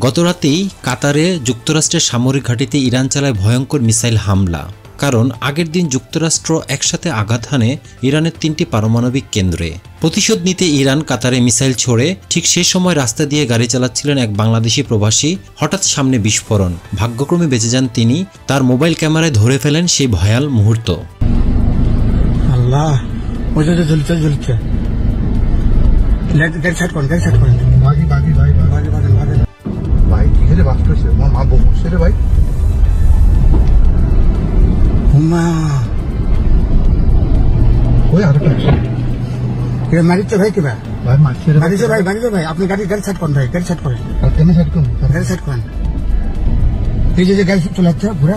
গতরাতেই কাতারে যুক্তরাষ্ট্রের সামরিক ঘাঁটিতে ইরান চালায় ভয়ঙ্কর মিসাইল হামলা। কারণ আগের দিন যুক্তরাষ্ট্র একসাথে আঘাত হানে ইরানের 3টি পারমাণবিক কেন্দ্রে। প্রতিশোধ নিতে ইরান কাতারে মিসাইল ছোড়ে। ঠিক সেই সময় রাস্তা দিয়ে গাড়ি চালাচ্ছিলেন এক বাংলাদেশি প্রবাসী। হঠাৎ সামনে বিস্ফোরণ। ভাগ্যক্রমে বেঁচে যান তিনি। তার মোবাইল ক্যামেরায় ধরে ফেলেন সেই ভয়াল মুহূর্ত। আল্লাহ, মারিচ্ছে ভাই কিবা মারিছে ভাই ভাই আপনি গাড়ি সাইড করেন ভাই, গাড়ি সাইড করেন, গাড়ি সাইড করেন। এই যে গাড়ি চলাচ্ছে পুরা